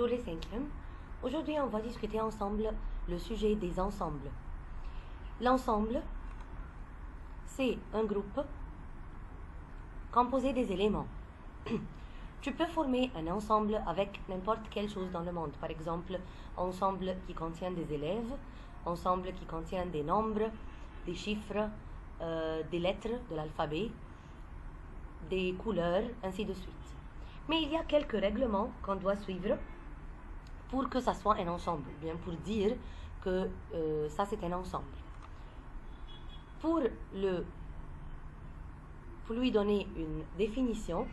Bonjour les cinquièmes. Aujourd'hui, on va discuter ensemble le sujet des ensembles. L'ensemble, c'est un groupe composé des éléments. Tu peux former un ensemble avec n'importe quelle chose dans le monde. Par exemple, ensemble qui contient des élèves, ensemble qui contient des nombres, des chiffres, des lettres de l'alphabet, des couleurs, ainsi de suite. Mais il y a quelques règlements qu'on doit suivre pour que ça soit un ensemble, bien pour dire que ça c'est un ensemble. Pour lui donner une définition,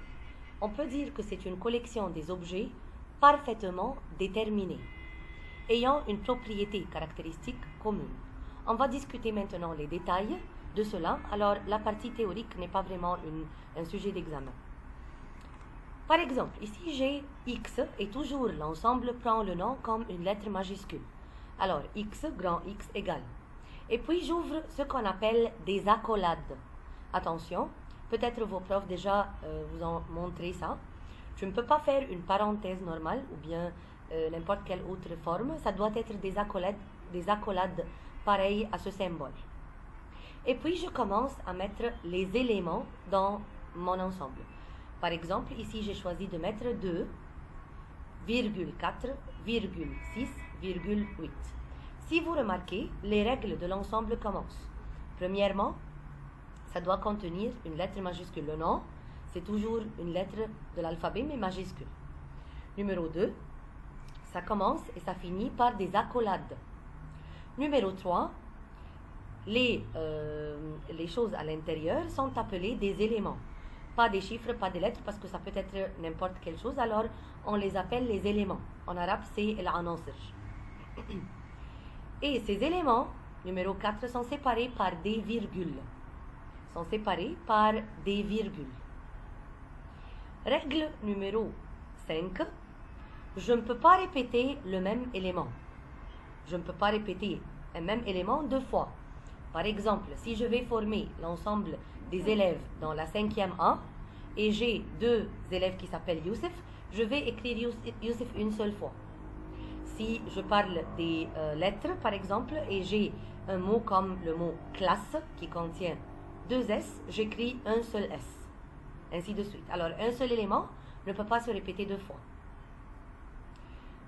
on peut dire que c'est une collection des objets parfaitement déterminés, ayant une propriété caractéristique commune. On va discuter maintenant les détails de cela, alors la partie théorique n'est pas vraiment un sujet d'examen. Par exemple, ici j'ai X et toujours l'ensemble prend le nom comme une lettre majuscule. Alors X, grand X égale. Et puis j'ouvre ce qu'on appelle des accolades. Attention, peut-être vos profs déjà vous ont montré ça. Tu ne peux pas faire une parenthèse normale ou bien n'importe quelle autre forme. Ça doit être des accolades pareilles à ce symbole. Et puis je commence à mettre les éléments dans mon ensemble. Par exemple, ici j'ai choisi de mettre 2, 4, 6, 8. Si vous remarquez, les règles de l'ensemble commencent. Premièrement, ça doit contenir une lettre majuscule. Le nom, c'est toujours une lettre de l'alphabet, mais majuscule. Numéro 2, ça commence et ça finit par des accolades. Numéro 3, les choses à l'intérieur sont appelées des éléments. Pas des chiffres, pas des lettres, parce que ça peut être n'importe quelle chose, alors on les appelle les éléments. En arabe, c'est al-anasir. Et ces éléments, numéro 4, sont séparés par des virgules. Règle numéro 5, je ne peux pas répéter le même élément. Je ne peux pas répéter un même élément deux fois. Par exemple, si je vais former l'ensemble des élèves dans la 5e A et j'ai 2 élèves qui s'appellent Youssef, je vais écrire Youssef une seule fois. Si je parle des lettres, par exemple, et j'ai un mot comme le mot classe qui contient 2 S, j'écris un seul S. Ainsi de suite. Alors, un seul élément ne peut pas se répéter deux fois.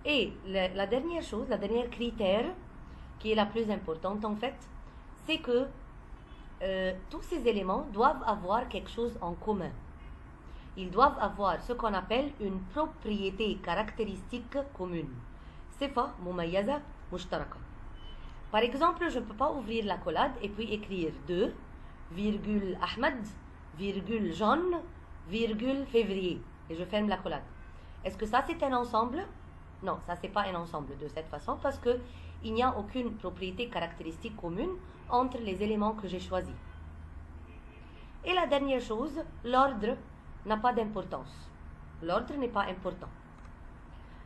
Et la dernière chose, la dernière critère, qui est la plus importante en fait, c'est que tous ces éléments doivent avoir quelque chose en commun. Ils doivent avoir ce qu'on appelle une propriété caractéristique commune. Sifa mumayyaza mushtaraka. Par exemple, je ne peux pas ouvrir l'accolade et puis écrire 2, Ahmed, jaune, février. Et je ferme l'accolade. Est-ce que ça c'est un ensemble? Non, ça c'est pas un ensemble de cette façon parce que il n'y a aucune propriété caractéristique commune entre les éléments que j'ai choisis. Et la dernière chose, l'ordre n'a pas d'importance. L'ordre n'est pas important.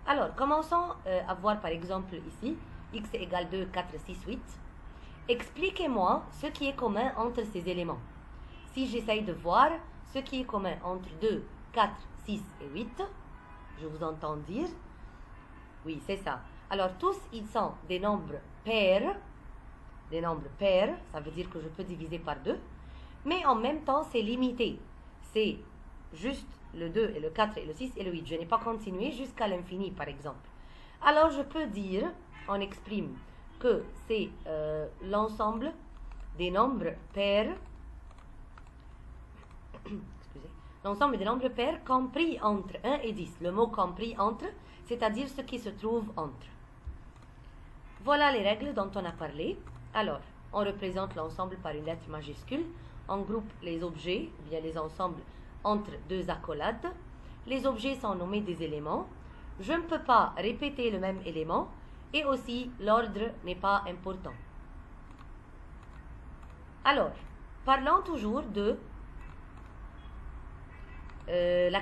Alors, commençons à voir par exemple ici, x égale 2, 4, 6, 8. Expliquez-moi ce qui est commun entre ces éléments. Si j'essaye de voir ce qui est commun entre 2, 4, 6 et 8, je vous entends dire, oui, c'est ça. Alors, tous, ils sont des nombres pairs. Des nombres pairs, ça veut dire que je peux diviser par 2. Mais en même temps, c'est limité. C'est juste le 2 et le 4 et le 6 et le 8. Je n'ai pas continué jusqu'à l'infini, par exemple. Alors, je peux dire, on exprime que c'est l'ensemble des nombres pairs. Excusez. L'ensemble des nombres pairs compris entre 1 et 10. Le mot compris entre, c'est-à-dire ce qui se trouve entre. Voilà les règles dont on a parlé. Alors, on représente l'ensemble par une lettre majuscule. On groupe les objets, bien les ensembles, entre 2 accolades. Les objets sont nommés des éléments. Je ne peux pas répéter le même élément. Et aussi, l'ordre n'est pas important. Alors, parlons toujours de la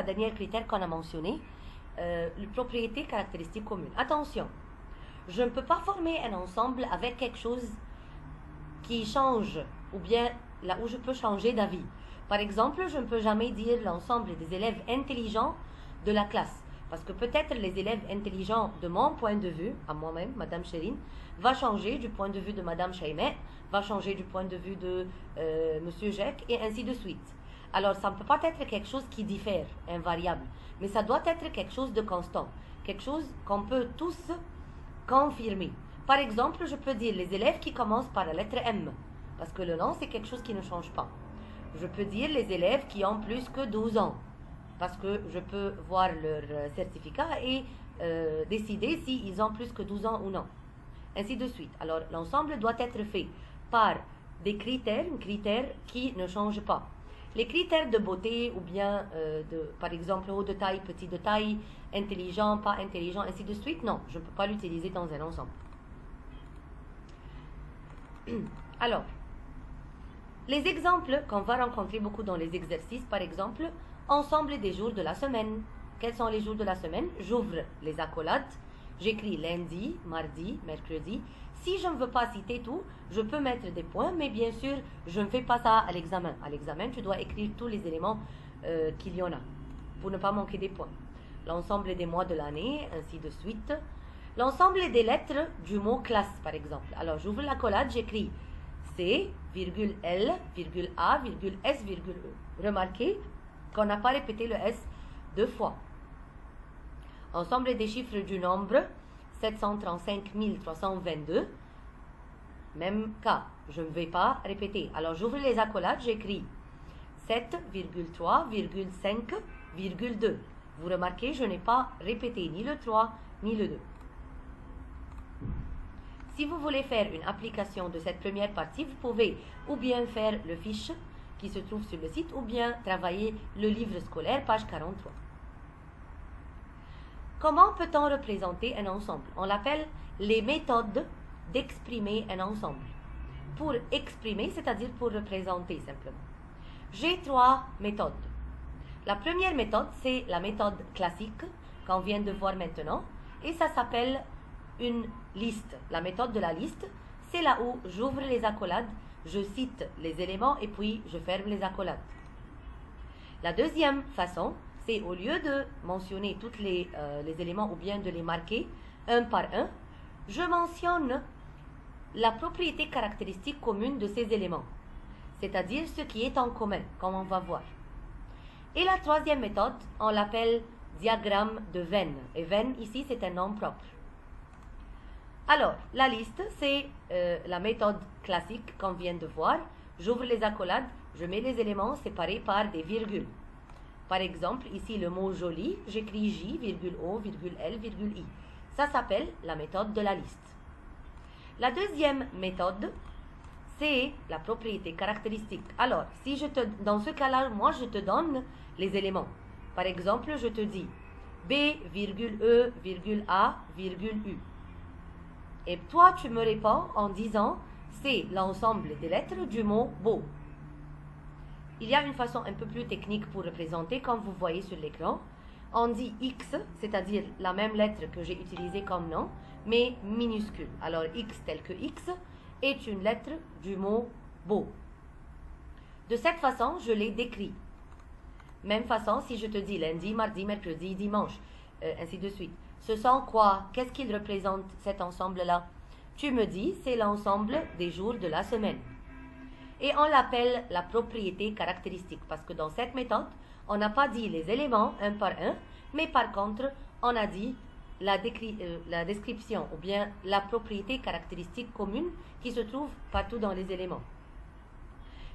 dernière critère qu'on a mentionné, la propriété caractéristique commune. Attention, je ne peux pas former un ensemble avec quelque chose qui change, ou bien là où je peux changer d'avis. Par exemple, je ne peux jamais dire l'ensemble des élèves intelligents de la classe. Parce que peut-être les élèves intelligents, de mon point de vue, à moi-même, Madame Chérine, va changer du point de vue de Madame Chaïmet, va changer du point de vue de Monsieur Jacques, et ainsi de suite. Alors, ça ne peut pas être quelque chose qui diffère, invariable, mais ça doit être quelque chose de constant, quelque chose qu'on peut tous confirmer. Par exemple, je peux dire les élèves qui commencent par la lettre M, parce que le nom, c'est quelque chose qui ne change pas. Je peux dire les élèves qui ont plus que 12 ans, parce que je peux voir leur certificat et décider s'ils ont plus que 12 ans ou non. Ainsi de suite. Alors, l'ensemble doit être fait par des critères qui ne changent pas. Les critères de beauté ou bien, par exemple, haut de taille, petit de taille, intelligent, pas intelligent, ainsi de suite, non, je ne peux pas l'utiliser dans un ensemble. Alors, les exemples qu'on va rencontrer beaucoup dans les exercices, par exemple, ensemble des jours de la semaine. Quels sont les jours de la semaine? J'ouvre les accolades, j'écris lundi, mardi, mercredi. Si je ne veux pas citer tout, je peux mettre des points, mais bien sûr, je ne fais pas ça à l'examen. À l'examen, tu dois écrire tous les éléments qu'il y en a, pour ne pas manquer des points. L'ensemble des mois de l'année, ainsi de suite. L'ensemble des lettres du mot classe, par exemple. Alors, j'ouvre l'accolade, j'écris C, virgule L, virgule A, virgule S, virgule E. Remarquez qu'on n'a pas répété le S 2 fois. Ensemble des chiffres du nombre, 735 322. Même cas, je ne vais pas répéter. Alors, j'ouvre les accolades, j'écris 7,3,5,2. Vous remarquez, je n'ai pas répété ni le 3 ni le 2. Si vous voulez faire une application de cette première partie, vous pouvez ou bien faire le fiche qui se trouve sur le site ou bien travailler le livre scolaire, page 43. Comment peut-on représenter un ensemble? On l'appelle les méthodes d'exprimer un ensemble. Pour exprimer, c'est-à-dire pour représenter simplement. J'ai 3 méthodes. La première méthode, c'est la méthode classique qu'on vient de voir maintenant et ça s'appelle une liste. La méthode de la liste, c'est là où j'ouvre les accolades, je cite les éléments et puis je ferme les accolades. La deuxième façon, c'est au lieu de mentionner tous les éléments ou bien de les marquer un par un, je mentionne la propriété caractéristique commune de ces éléments, c'est-à-dire ce qui est en commun, comme on va voir. Et la troisième méthode, on l'appelle diagramme de Venn. Et Venn, ici, c'est un nom propre. Alors, la liste, c'est la méthode classique qu'on vient de voir. J'ouvre les accolades, je mets les éléments séparés par des virgules. Par exemple, ici, le mot joli, j'écris J, virgule O, virgule L, virgule I. Ça s'appelle la méthode de la liste. La deuxième méthode, c'est la propriété caractéristique. Alors, si dans ce cas-là, moi, je te donne les éléments. Par exemple, je te dis B, virgule E, virgule A, virgule U. Et toi, tu me réponds en disant, c'est l'ensemble des lettres du mot beau. Il y a une façon un peu plus technique pour représenter, comme vous voyez sur l'écran. On dit X, c'est-à-dire la même lettre que j'ai utilisée comme nom, mais minuscule. Alors, X tel que X est une lettre du mot beau. De cette façon, je l'ai décrit. Même façon, si je te dis lundi, mardi, mercredi, dimanche, ainsi de suite. Ce sont quoi? Qu'est-ce qu'il représente cet ensemble-là? Tu me dis, c'est l'ensemble des jours de la semaine. Et on l'appelle la propriété caractéristique, parce que dans cette méthode, on n'a pas dit les éléments un par un, mais par contre, on a dit la description, ou bien la propriété caractéristique commune qui se trouve partout dans les éléments.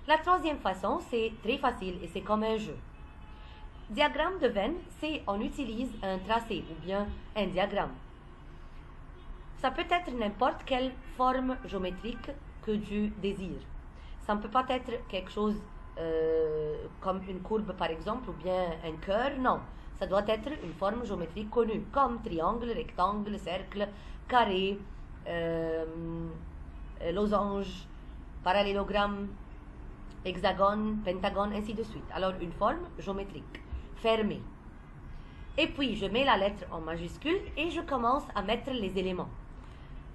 La troisième façon, c'est très facile et c'est comme un jeu. Diagramme de Venn, c'est on utilise un tracé ou bien un diagramme. Ça peut être n'importe quelle forme géométrique que tu désires. Ça ne peut pas être quelque chose comme une courbe par exemple ou bien un cœur, non. Ça doit être une forme géométrique connue comme triangle, rectangle, cercle, carré, losange, parallélogramme, hexagone, pentagone, ainsi de suite. Alors une forme géométrique fermée. Et puis je mets la lettre en majuscule et je commence à mettre les éléments.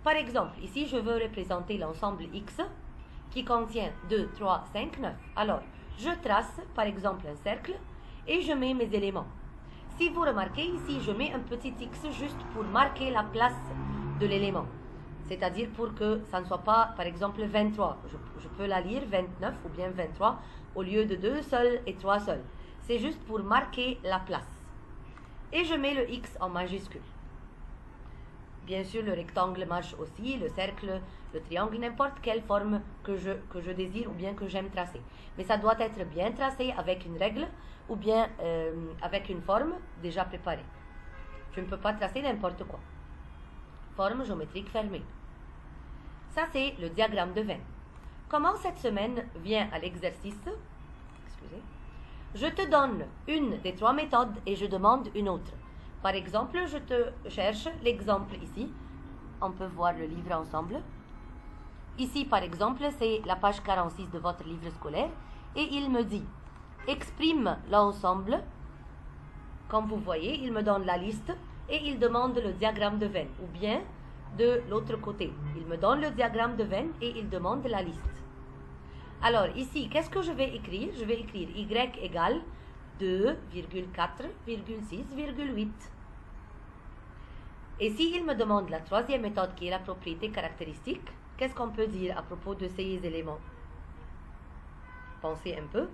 Par exemple, ici je veux représenter l'ensemble X qui contient 2, 3, 5, 9. Alors, je trace par exemple un cercle et je mets mes éléments. Si vous remarquez ici, je mets un petit X juste pour marquer la place de l'élément. C'est-à-dire pour que ça ne soit pas, par exemple, 23. Je peux la lire 29 ou bien 23 au lieu de 2 seuls et 3 seuls. C'est juste pour marquer la place. Et je mets le X en majuscule. Bien sûr, le rectangle marche aussi, le cercle, le triangle, n'importe quelle forme que je désire ou bien que j'aime tracer. Mais ça doit être bien tracé avec une règle ou bien avec une forme déjà préparée. Tu ne peux pas tracer n'importe quoi. Forme géométrique fermée. Ça, c'est le diagramme de Venn. Comment cette semaine vient à l'exercice? Excusez. Je te donne une des 3 méthodes et je demande une autre. Par exemple, je te cherche l'exemple ici. On peut voir le livre ensemble. Ici, par exemple, c'est la page 46 de votre livre scolaire. Et il me dit, exprime l'ensemble. Comme vous voyez, il me donne la liste et il demande le diagramme de Venn. Ou bien, de l'autre côté, il me donne le diagramme de Venn et il demande la liste. Alors, ici, qu'est-ce que je vais écrire? Je vais écrire y égale 2,4,6,8. Et s'il me demande la 3e méthode qui est la propriété caractéristique, qu'est-ce qu'on peut dire à propos de ces éléments? Pensez un peu.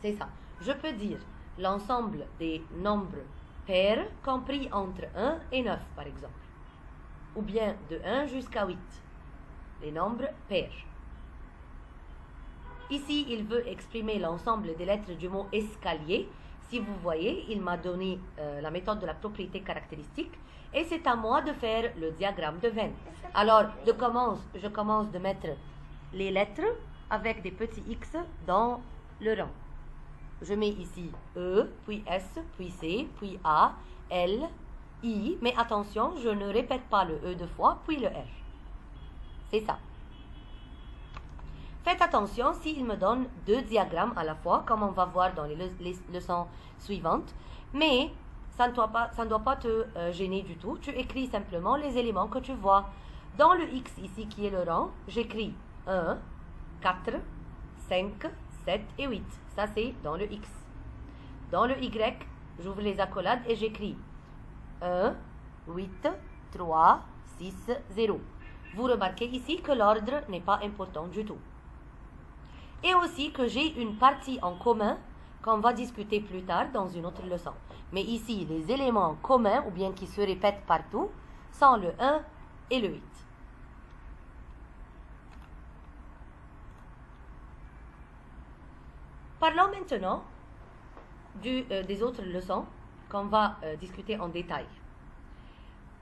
C'est ça. Je peux dire l'ensemble des nombres pairs compris entre 1 et 9, par exemple. Ou bien de 1 jusqu'à 8. Les nombres pairs. Ici, il veut exprimer l'ensemble des lettres du mot escalier. Si vous voyez, il m'a donné la méthode de la propriété caractéristique. Et c'est à moi de faire le diagramme de Venn. Alors, je commence de mettre les lettres avec des petits X dans le rang. Je mets ici E, puis S, puis C, puis A, L, I. Mais attention, je ne répète pas le E 2 fois, puis le R. C'est ça. Faites attention s'il me donne 2 diagrammes à la fois, comme on va voir dans les leçons suivantes. Mais ça ne doit pas te gêner du tout. Tu écris simplement les éléments que tu vois. Dans le X ici, qui est le rang, j'écris 1, 4, 5, 7 et 8. Ça, c'est dans le X. Dans le Y, j'ouvre les accolades et j'écris 1, 8, 3, 6, 0. Vous remarquez ici que l'ordre n'est pas important du tout. Et aussi que j'ai une partie en commun qu'on va discuter plus tard dans une autre leçon. Mais ici, les éléments communs, ou bien qui se répètent partout, sont le 1 et le 8. Parlons maintenant des autres leçons qu'on va discuter en détail.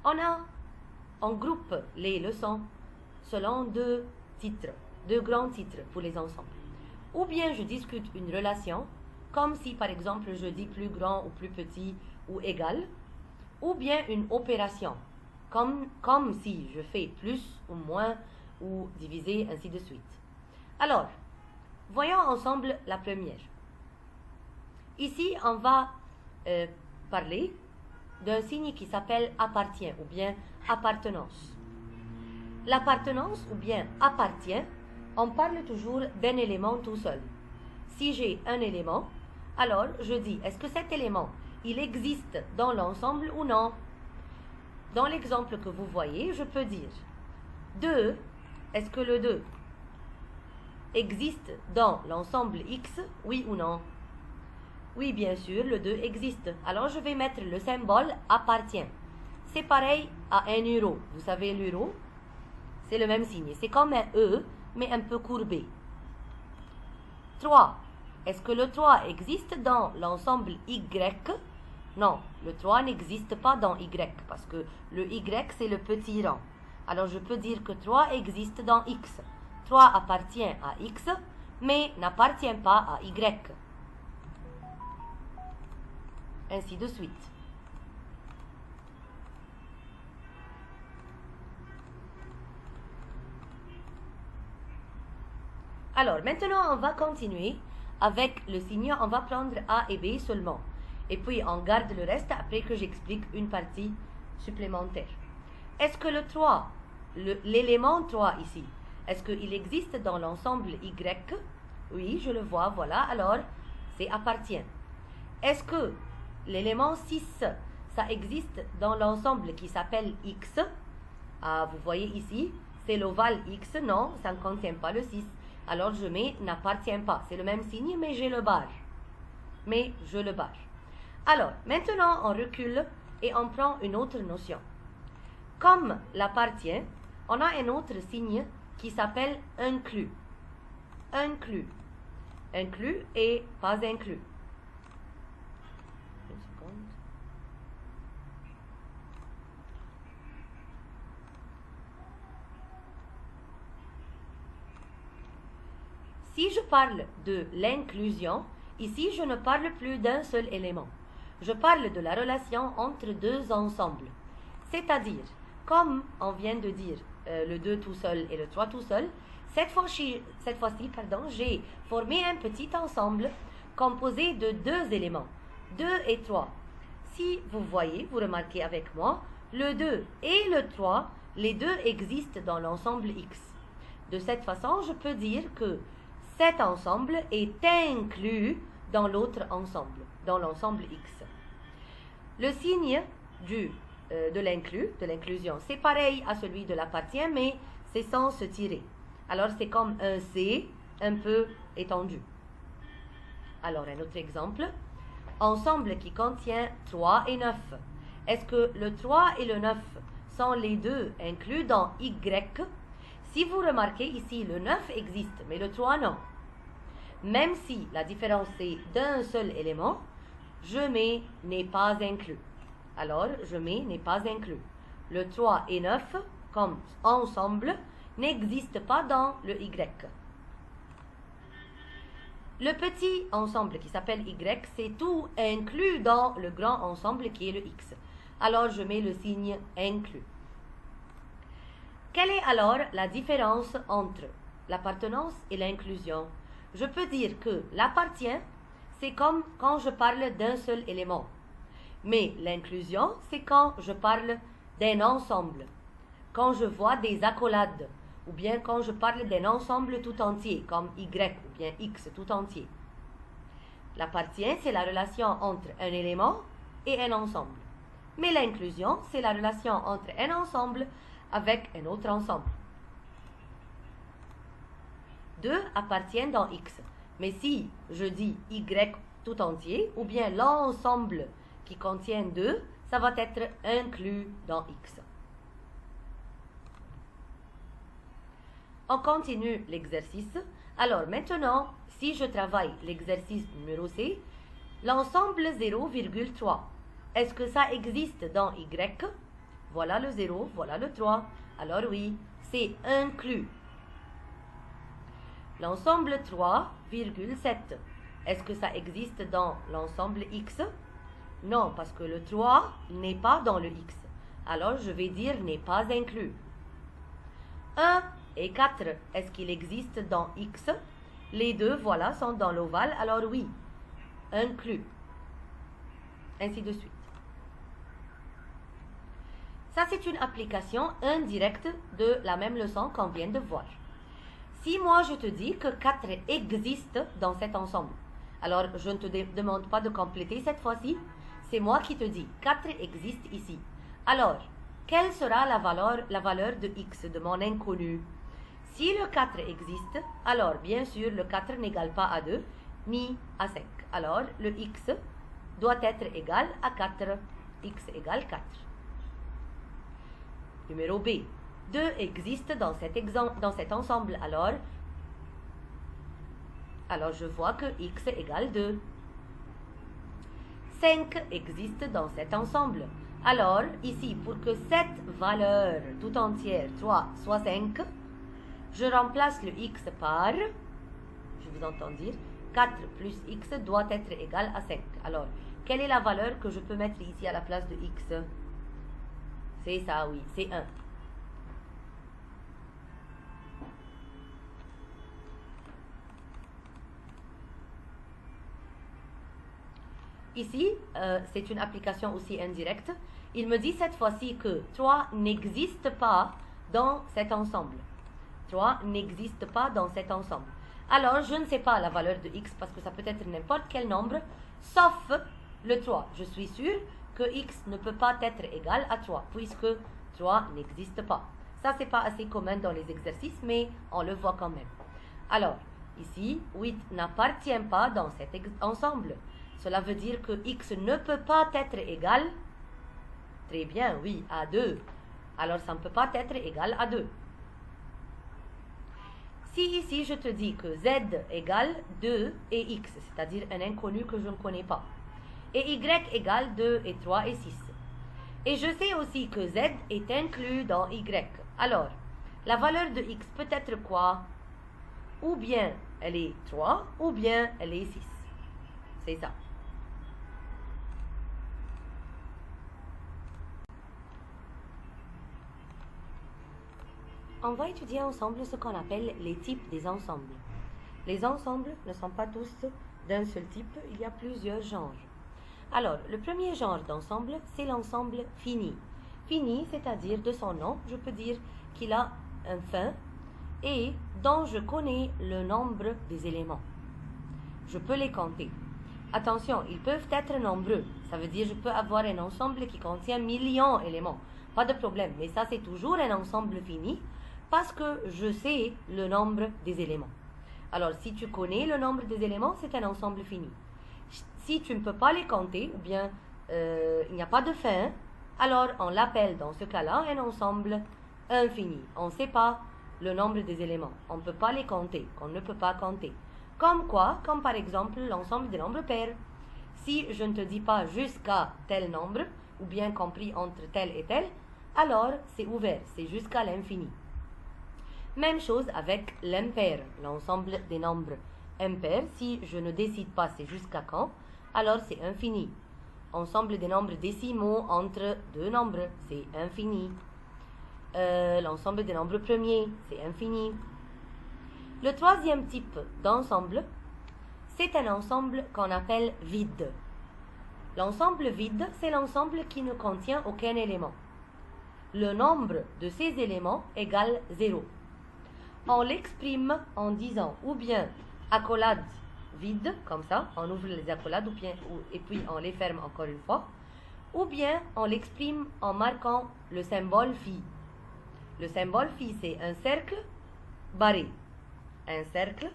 On groupe les leçons selon 2 titres, 2 grands titres pour les ensembles. Ou bien je discute une relation, comme si par exemple je dis plus grand ou plus petit ou égal, ou bien une opération, comme si je fais plus ou moins ou diviser, ainsi de suite. Alors, voyons ensemble la première. Ici, on va parler d'un signe qui s'appelle appartient ou bien appartenance. L'appartenance ou bien appartient, on parle toujours d'un élément tout seul. Si j'ai un élément, alors je dis, est-ce que cet élément, il existe dans l'ensemble ou non? Dans l'exemple que vous voyez, je peux dire 2, est-ce que le 2 existe dans l'ensemble X, oui ou non? Oui, bien sûr, le 2 existe. Alors je vais mettre le symbole appartient. C'est pareil à 1 euro. Vous savez l'euro? C'est le même signe. C'est comme un E, mais un peu courbé. 3. Est-ce que le 3 existe dans l'ensemble Y? Non, le 3 n'existe pas dans Y, parce que le Y, c'est le petit rang. Alors je peux dire que 3 existe dans X. 3 appartient à X, mais n'appartient pas à Y. Ainsi de suite. Alors, maintenant, on va continuer avec le signe. On va prendre A et B seulement. Et puis, on garde le reste après que j'explique une partie supplémentaire. Est-ce que le 3, l'élément 3 ici, est-ce qu'il existe dans l'ensemble Y? Oui, je le vois, voilà. Alors, c'est appartient. Est-ce que l'élément 6, ça existe dans l'ensemble qui s'appelle X. Ah, vous voyez ici, c'est l'ovale X, non, ça ne contient pas le 6. Alors je mets n'appartient pas. C'est le même signe, mais j'ai le barre. Mais je le barre. Alors, maintenant, on recule et on prend une autre notion. Comme l'appartient, on a un autre signe qui s'appelle inclus. Inclus. Inclus et pas inclus. Une seconde. Si je parle de l'inclusion, ici je ne parle plus d'un seul élément. Je parle de la relation entre deux ensembles. C'est-à-dire, comme on vient de dire le 2 tout seul et le 3 tout seul, cette fois-ci, j'ai formé un petit ensemble composé de deux éléments, 2 et 3. Si vous voyez, vous remarquez avec moi, le 2 et le 3, les deux existent dans l'ensemble X. De cette façon, je peux dire que cet ensemble est inclus dans l'autre ensemble, dans l'ensemble X. Le signe de l'inclusion, c'est pareil à celui de l'appartient, mais c'est sans se tirer. Alors, c'est comme un C un peu étendu. Alors, un autre exemple. Ensemble qui contient 3 et 9. Est-ce que le 3 et le 9 sont les deux inclus dans Y? Si vous remarquez ici, le 9 existe, mais le 3 non. Même si la différence est d'un seul élément, je mets n'est pas inclus. Alors, je mets n'est pas inclus. Le 3 et 9, comme ensemble, n'existent pas dans le Y. Le petit ensemble qui s'appelle Y, c'est tout inclus dans le grand ensemble qui est le X. Alors, je mets le signe inclus. Quelle est alors la différence entre l'appartenance et l'inclusion? Je peux dire que l'appartient, c'est comme quand je parle d'un seul élément. Mais l'inclusion, c'est quand je parle d'un ensemble. Quand je vois des accolades, ou bien quand je parle d'un ensemble tout entier, comme Y ou bien X tout entier. L'appartient, c'est la relation entre un élément et un ensemble. Mais l'inclusion, c'est la relation entre un ensemble avec un autre ensemble. Deux appartiennent dans X. Mais si je dis Y tout entier, ou bien l'ensemble qui contient 2, ça va être inclus dans X. On continue l'exercice. Alors maintenant, si je travaille l'exercice numéro C, l'ensemble 0,3, est-ce que ça existe dans Y? Voilà le 0, voilà le 3. Alors oui, c'est inclus. L'ensemble 3,7, est-ce que ça existe dans l'ensemble X? Non, parce que le 3 n'est pas dans le X. Alors je vais dire n'est pas inclus. 1 et 4, est-ce qu'il existe dans X? Les deux, voilà, sont dans l'ovale, alors oui, inclus. Ainsi de suite. Ça, c'est une application indirecte de la même leçon qu'on vient de voir. Si moi, je te dis que 4 existe dans cet ensemble, alors je ne te demande pas de compléter cette fois-ci, c'est moi qui te dis 4 existe ici. Alors, quelle sera la valeur de X, de mon inconnu? Si le 4 existe, alors bien sûr le 4 n'égale pas à 2 ni à 5. Alors le X doit être égal à 4. X égale 4. Numéro B. 2 existe dans cet ensemble. Alors je vois que X égale 2. 5 existe dans cet ensemble. Alors, ici, pour que cette valeur tout entière 3 soit 5, je remplace le X par, je vous entends dire, 4 plus X doit être égal à 5. Alors, quelle est la valeur que je peux mettre ici à la place de X? C'est ça, oui, c'est 1. Ici, c'est une application aussi indirecte. Il me dit cette fois-ci que 3 n'existe pas dans cet ensemble. 3 n'existe pas dans cet ensemble. Alors, je ne sais pas la valeur de X parce que ça peut être n'importe quel nombre, sauf Le 3, je suis sûr que x ne peut pas être égal à 3, puisque 3 n'existe pas. Ça, c'est pas assez commun dans les exercices, mais on le voit quand même. Alors, ici, 8 n'appartient pas dans cet ensemble. Cela veut dire que x ne peut pas être égal, très bien, oui, à 2. Alors, ça ne peut pas être égal à 2. Si ici, je te dis que z égale 2 et x, c'est-à-dire un inconnu que je ne connais pas, et y égale 2 et 3 et 6, et je sais aussi que z est inclus dans y, alors, la valeur de x peut être quoi? Ou bien elle est 3, ou bien elle est 6. C'est ça. On va étudier ensemble ce qu'on appelle les types des ensembles. Les ensembles ne sont pas tous d'un seul type, il y a plusieurs genres. Alors, le premier genre d'ensemble, c'est l'ensemble fini. Fini, c'est-à-dire de son nom, je peux dire qu'il a un fin et dont je connais le nombre des éléments. Je peux les compter. Attention, ils peuvent être nombreux. Ça veut dire que je peux avoir un ensemble qui contient millions d'éléments. Pas de problème, mais ça c'est toujours un ensemble fini parce que je sais le nombre des éléments. Alors, si tu connais le nombre des éléments, c'est un ensemble fini. Si tu ne peux pas les compter, ou bien il n'y a pas de fin, alors on l'appelle dans ce cas-là un ensemble infini. On ne sait pas le nombre des éléments. On ne peut pas les compter, qu'on ne peut pas compter. Comme quoi? Comme par exemple l'ensemble des nombres pairs. Si je ne te dis pas jusqu'à tel nombre, ou bien compris entre tel et tel, alors c'est ouvert, c'est jusqu'à l'infini. Même chose avec l'impair, l'ensemble des nombres impairs. Si je ne décide pas c'est jusqu'à quand, alors c'est infini. Ensemble des nombres décimaux entre deux nombres, c'est infini. L'ensemble des nombres premiers, c'est infini. Le troisième type d'ensemble, c'est un ensemble qu'on appelle vide. L'ensemble vide, c'est l'ensemble qui ne contient aucun élément. Le nombre de ces éléments égale 0. On l'exprime en disant ou bien accolade vide, comme ça, on ouvre les accolades et puis on les ferme encore une fois, ou bien on l'exprime en marquant le symbole phi. Le symbole phi, c'est un cercle barré. Un cercle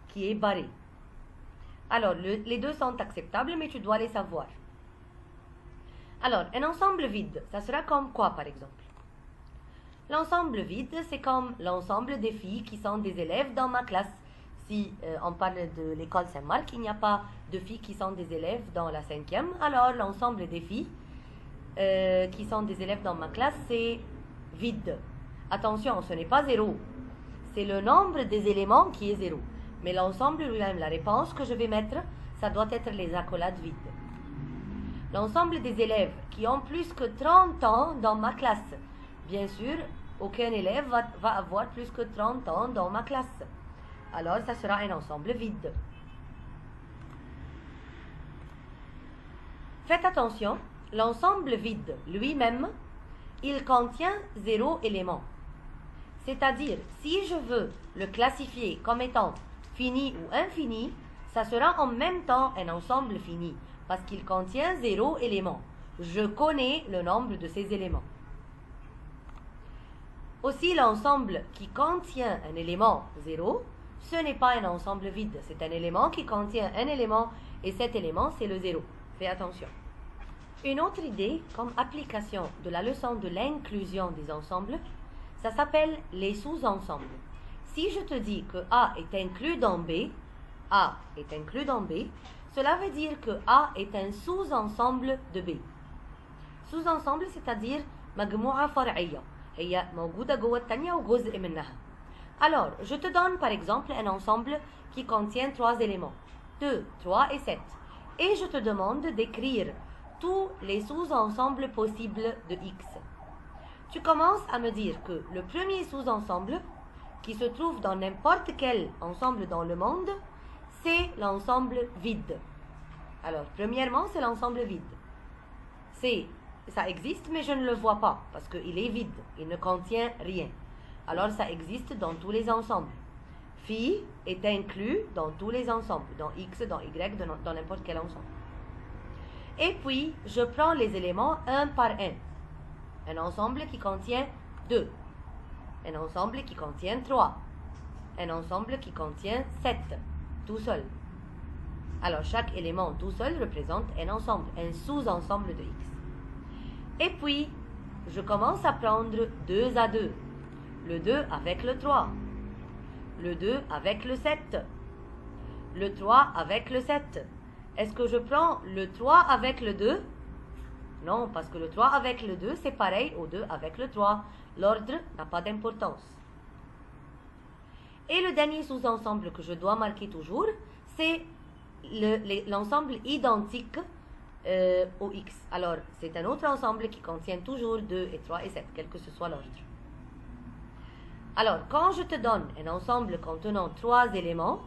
qui est barré. Alors, les deux sont acceptables, mais tu dois les savoir. Alors, un ensemble vide, ça sera comme quoi, par exemple? L'ensemble vide, c'est comme l'ensemble des filles qui sont des élèves dans ma classe. Si on parle de l'école Saint-Marc, il n'y a pas de filles qui sont des élèves dans la 5e. Alors, l'ensemble des filles qui sont des élèves dans ma classe, c'est vide. Attention, ce n'est pas 0. C'est le nombre des éléments qui est 0. Mais l'ensemble lui-même, la réponse que je vais mettre, ça doit être les accolades vides. L'ensemble des élèves qui ont plus que 30 ans dans ma classe. Bien sûr, aucun élève va avoir plus que 30 ans dans ma classe. Alors, ça sera un ensemble vide. Faites attention, l'ensemble vide lui-même, il contient 0 élément. C'est-à-dire, si je veux le classifier comme étant fini ou infini, ça sera en même temps un ensemble fini, parce qu'il contient 0 élément. Je connais le nombre de ces éléments. Aussi, l'ensemble qui contient un élément 0, ce n'est pas un ensemble vide, c'est un élément qui contient un élément, et cet élément, c'est le 0. Fais attention. Une autre idée, comme application de la leçon de l'inclusion des ensembles, ça s'appelle les sous-ensembles. Si je te dis que A est inclus dans B, A est inclus dans B, cela veut dire que A est un sous-ensemble de B. Sous-ensemble, c'est-à-dire مجموعة فرعية. هي موجودة جوه التانية وجزء منها. Alors, je te donne par exemple un ensemble qui contient 3 éléments, 2, 3 et 7. Et je te demande d'écrire tous les sous-ensembles possibles de X. Tu commences à me dire que le premier sous-ensemble, qui se trouve dans n'importe quel ensemble dans le monde, c'est l'ensemble vide. Alors, premièrement, c'est l'ensemble vide. Ça existe, mais je ne le vois pas, parce qu'il est vide, il ne contient rien. Alors, ça existe dans tous les ensembles. Phi est inclus dans tous les ensembles, dans X, dans Y, dans n'importe quel ensemble. Et puis, je prends les éléments un par un. Un ensemble qui contient 2. Un ensemble qui contient 3. Un ensemble qui contient 7, tout seul. Alors, chaque élément tout seul représente un ensemble, un sous-ensemble de x. Et puis, je commence à prendre 2 à 2. Le 2 avec le 3. Le 2 avec le 7. Le 3 avec le 7. Est-ce que je prends le 3 avec le 2? Non, parce que le 3 avec le 2, c'est pareil au 2 avec le 3. L'ordre n'a pas d'importance. Et le dernier sous-ensemble que je dois marquer toujours, c'est l'ensemble identique au x. Alors, c'est un autre ensemble qui contient toujours 2 et 3 et 7, quel que ce soit l'ordre. Alors, quand je te donne un ensemble contenant 3 éléments,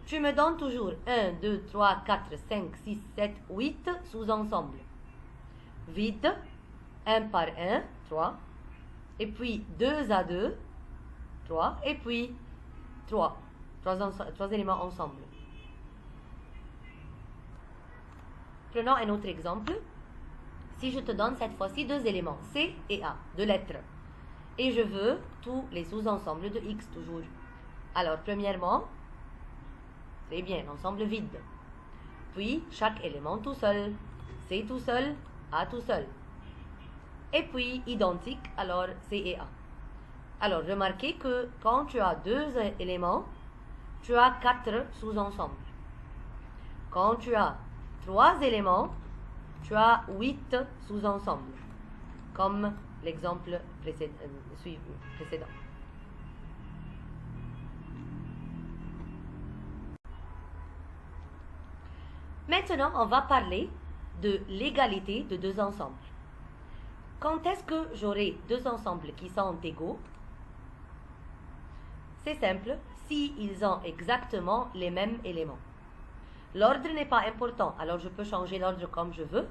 tu me donnes toujours 1, 2, 3, 4, 5, 6, 7, 8 sous-ensembles. Vide, 1 par 1, 3, et puis 2 à 2, 3, et puis 3 éléments ensemble. Prenons un autre exemple. Si je te donne cette fois-ci 2 éléments, C et A, 2 lettres, et je veux tous les sous-ensembles de X toujours. Alors, premièrement, c'est bien, l'ensemble vide. Puis, chaque élément tout seul. C tout seul, A tout seul. Et puis, identique, alors C et A. Alors, remarquez que quand tu as 2 éléments, tu as 4 sous-ensembles. Quand tu as 3 éléments, tu as 8 sous-ensembles, comme l'exemple précédent. Maintenant, on va parler de l'égalité de 2 ensembles. Quand est-ce que j'aurai 2 ensembles qui sont égaux? C'est simple, s'ils ont exactement les mêmes éléments. L'ordre n'est pas important, alors je peux changer l'ordre comme je veux,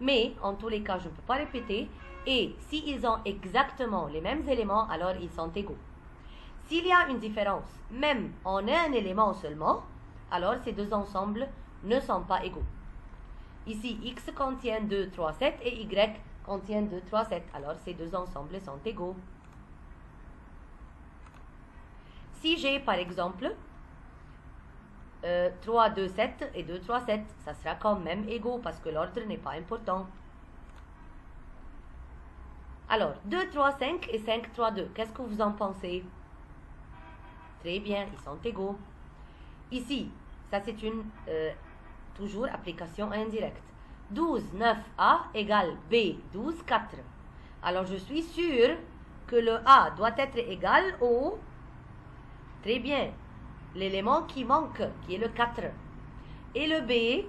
mais en tous les cas, je ne peux pas répéter, et s'ils ont exactement les mêmes éléments, alors ils sont égaux. S'il y a une différence, même en un élément seulement, alors ces 2 ensembles ne sont pas égaux. Ici, x contient 2, 3, 7 et y contient 2, 3, 7. Alors, ces 2 ensembles sont égaux. Si j'ai, par exemple, 3, 2, 7 et 2, 3, 7, ça sera quand même égaux parce que l'ordre n'est pas important. Alors, 2, 3, 5 et 5, 3, 2. Qu'est-ce que vous en pensez? Très bien, ils sont égaux. Ici, ça c'est une toujours application indirecte. 12, 9A égale B, 12, 4. Alors, je suis sûre que le A doit être égal au... Très bien, l'élément qui manque, qui est le 4. Et le B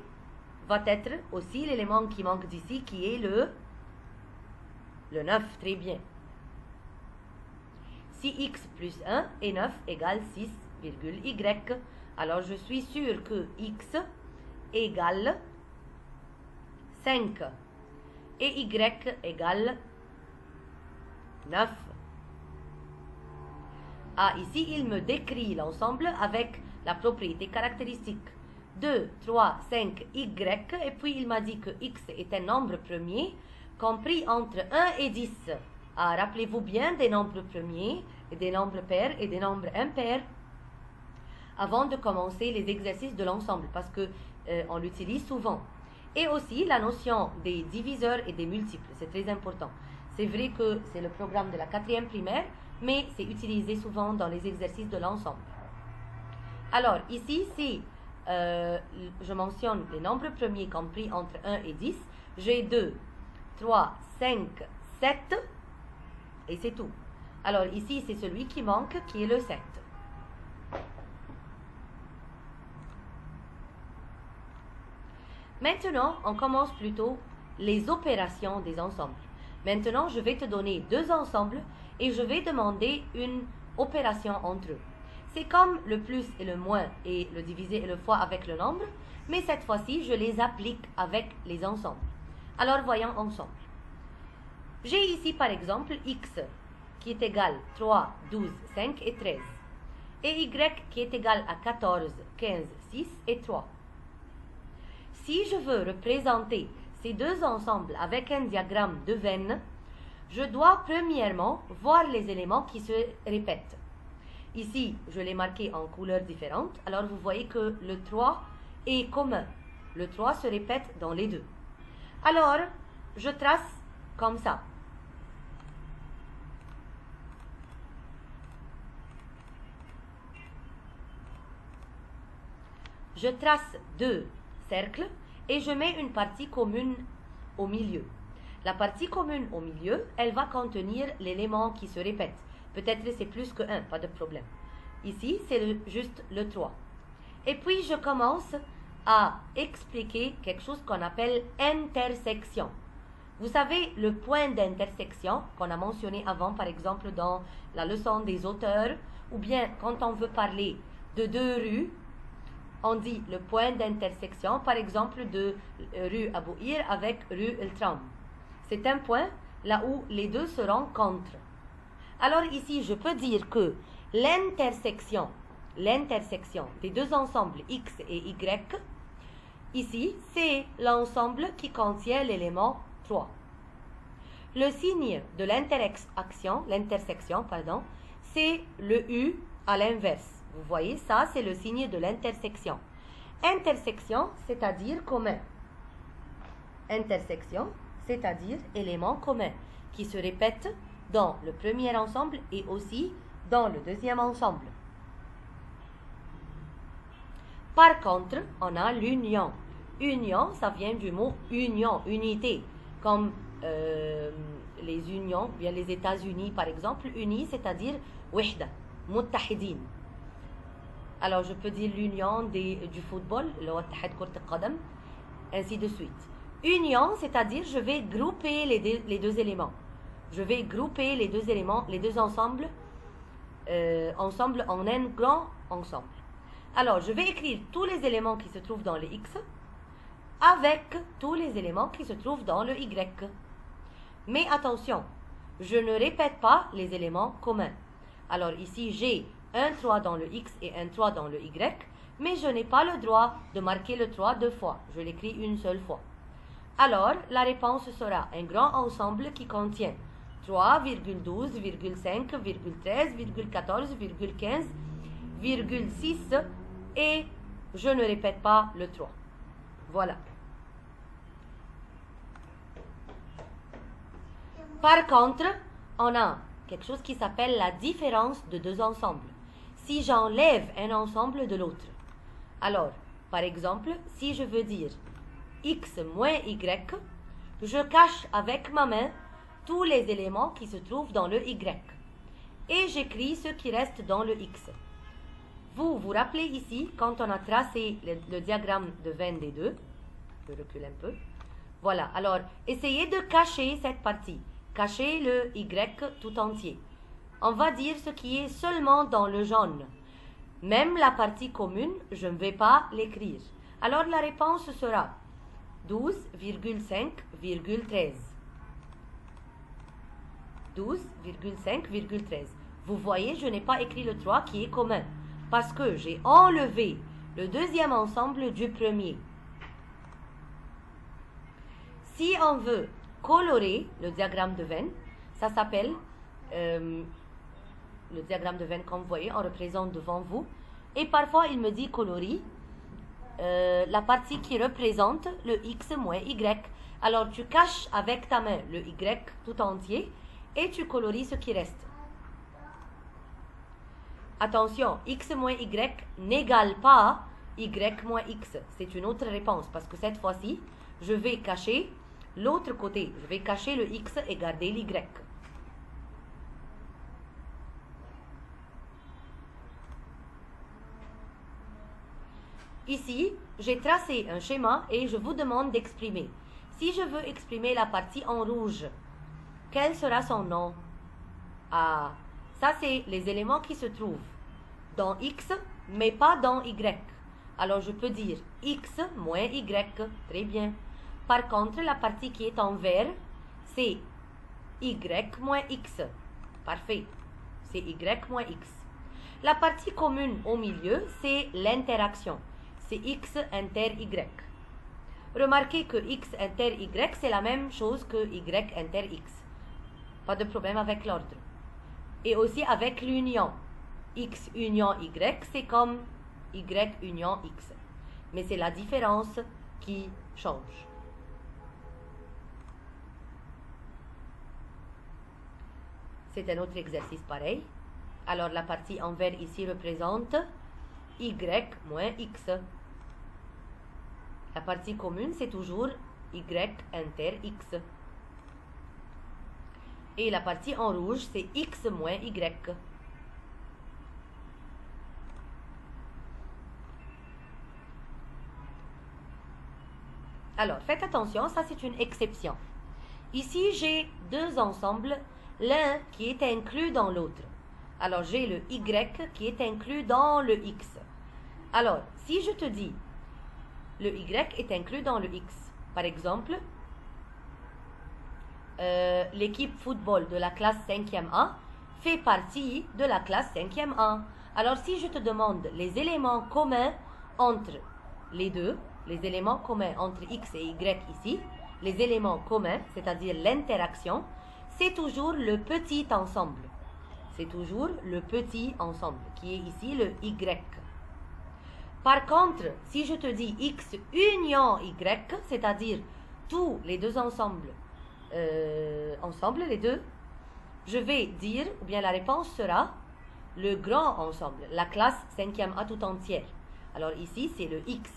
va être aussi l'élément qui manque d'ici, qui est le 9. Très bien. Si x plus 1 et 9 égale 6, y, alors je suis sûre que x égale 5 et y égale 9. Ah, ici, il me décrit l'ensemble avec la propriété caractéristique. 2, 3, 5, y, et puis il m'a dit que x est un nombre premier compris entre 1 et 10. Ah, rappelez-vous bien des nombres premiers, et des nombres pairs et des nombres impairs avant de commencer les exercices de l'ensemble, parce que on l'utilise souvent. Et aussi la notion des diviseurs et des multiples, c'est très important. C'est vrai que c'est le programme de la 4e primaire, mais c'est utilisé souvent dans les exercices de l'ensemble. Alors, ici, si je mentionne les nombres premiers compris entre 1 et 10, j'ai 2, 3, 5, 7, et c'est tout. Alors, ici, c'est celui qui manque, qui est le 7. Maintenant, on commence plutôt les opérations des ensembles. Maintenant, je vais te donner 2 ensembles et je vais demander une opération entre eux. C'est comme le plus et le moins et le divisé et le fois avec le nombre, mais cette fois-ci, je les applique avec les ensembles. Alors, voyons ensemble. J'ai ici, par exemple, x qui est égal à 3, 12, 5 et 13. Et y qui est égal à 14, 15, 6 et 3. Si je veux représenter ces deux ensembles avec un diagramme de Venn, je dois premièrement voir les éléments qui se répètent. Ici, je l'ai marqué en couleurs différentes, alors vous voyez que le 3 est commun. Le 3 se répète dans les deux. Alors, je trace comme ça. Je trace deux cercles et je mets une partie commune au milieu. La partie commune au milieu, elle va contenir l'élément qui se répète. Peut-être c'est plus que 1, pas de problème. Ici, c'est juste le 3. Et puis, je commence à expliquer quelque chose qu'on appelle intersection. Vous savez, le point d'intersection qu'on a mentionné avant, par exemple, dans la leçon des auteurs, ou bien quand on veut parler de deux rues, on dit le point d'intersection, par exemple, de rue Abouhir avec rue El Tram. C'est un point là où les deux se rencontrent. Alors ici, je peux dire que l'intersection des deux ensembles X et Y, ici, c'est l'ensemble qui contient l'élément 3. Le signe de l'intersection, c'est le U à l'inverse. Vous voyez, ça, c'est le signe de l'intersection. Intersection, c'est-à-dire commun. Intersection, c'est-à-dire élément commun, qui se répète dans le premier ensemble et aussi dans le deuxième ensemble. Par contre, on a l'union. Union, ça vient du mot union, unité, comme les unions, bien les États-Unis par exemple, unis, c'est-à-dire wihda, muttahidin. Alors je peux dire l'union du football, le wattahid kurt al-qadam, ainsi de suite. Union, c'est-à-dire je vais grouper les deux éléments. Je vais grouper les deux éléments, les deux ensembles, ensemble en un grand ensemble. Alors, je vais écrire tous les éléments qui se trouvent dans le X avec tous les éléments qui se trouvent dans le Y. Mais attention, je ne répète pas les éléments communs. Alors ici, j'ai un 3 dans le X et un 3 dans le Y, mais je n'ai pas le droit de marquer le 3 deux fois. Je l'écris une seule fois. Alors, la réponse sera un grand ensemble qui contient 3,12,5,13,14,15,6 et je ne répète pas le 3. Voilà. Par contre, on a quelque chose qui s'appelle la différence de deux ensembles. Si j'enlève un ensemble de l'autre, alors, par exemple, si je veux dire X moins Y, je cache avec ma main tous les éléments qui se trouvent dans le Y. Et j'écris ce qui reste dans le X. Vous vous rappelez ici, quand on a tracé le diagramme de Venn des deux, je recule un peu. Voilà, alors essayez de cacher cette partie. Cachez le Y tout entier. On va dire ce qui est seulement dans le jaune. Même la partie commune, je ne vais pas l'écrire. Alors la réponse sera 12,5,13. 12,5,13. Vous voyez, je n'ai pas écrit le 3 qui est commun, parce que j'ai enlevé le deuxième ensemble du premier. Si on veut colorer le diagramme de Venn, ça s'appelle, le diagramme de Venn, comme vous voyez, on représente devant vous, et parfois il me dit coloris, la partie qui représente le X moins Y. Alors tu caches avec ta main le Y tout entier, et tu coloris ce qui reste. Attention, X moins Y n'égale pas Y moins X. C'est une autre réponse, parce que cette fois-ci, je vais cacher l'autre côté. Je vais cacher le X et garder l'Y. Ici, j'ai tracé un schéma et je vous demande d'exprimer. Si je veux exprimer la partie en rouge, quel sera son nom? Ah, ça c'est les éléments qui se trouvent dans X, mais pas dans Y. Alors je peux dire X moins Y. Très bien. Par contre, la partie qui est en vert, c'est Y moins X. Parfait. C'est Y moins X. La partie commune au milieu, c'est l'interaction. C'est X inter Y. Remarquez que x inter y, c'est la même chose que y inter x. Pas de problème avec l'ordre. Et aussi avec l'union. X union y, c'est comme y union x. Mais c'est la différence qui change. C'est un autre exercice pareil. Alors la partie en vert ici représente y moins x. La partie commune, c'est toujours y inter x. Et la partie en rouge, c'est x moins y. Alors, faites attention, ça c'est une exception. Ici, j'ai deux ensembles, l'un qui est inclus dans l'autre. Alors, j'ai le y qui est inclus dans le x. Alors, si je te dis, le y est inclus dans le x, par exemple, l'équipe football de la classe 5e A fait partie de la classe 5e A. Alors, si je te demande les éléments communs entre les deux, les éléments communs entre x et y ici, les éléments communs, c'est-à-dire l'interaction, c'est toujours le petit ensemble. C'est toujours le petit ensemble, qui est ici le y. Par contre, si je te dis x union y, c'est-à-dire tous les deux ensembles, les deux, je vais dire, ou bien la réponse sera le grand ensemble, la classe 5e A tout entière. Alors ici, c'est le x.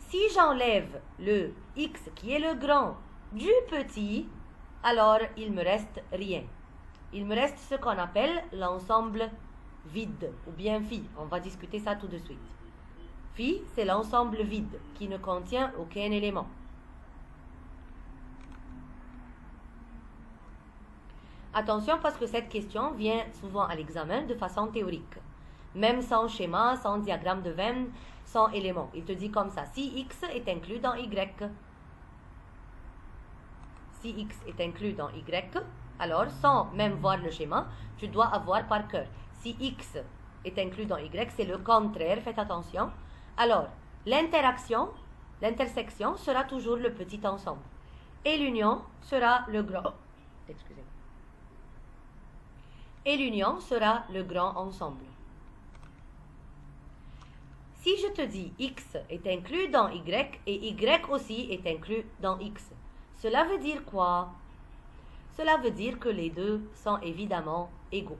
Si j'enlève le x qui est le grand du petit, alors il me reste rien. Il me reste ce qu'on appelle l'ensemble vide, ou bien phi. On va discuter ça tout de suite. Phi, c'est l'ensemble vide qui ne contient aucun élément. Attention parce que cette question vient souvent à l'examen de façon théorique. Même sans schéma, sans diagramme de Venn, sans éléments. Il te dit comme ça, si x est inclus dans y, si x est inclus dans y, alors sans même voir le schéma, tu dois avoir par cœur. Si x est inclus dans y, c'est le contraire, faites attention. Alors, l'intersection sera toujours le petit ensemble. Et l'union sera le grand. Excusez-moi. Et l'union sera le grand ensemble. Si je te dis x est inclus dans y et y aussi est inclus dans x, cela veut dire quoi? Cela veut dire que les deux sont évidemment égaux.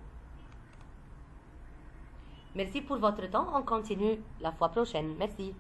Merci pour votre temps. On continue la fois prochaine. Merci.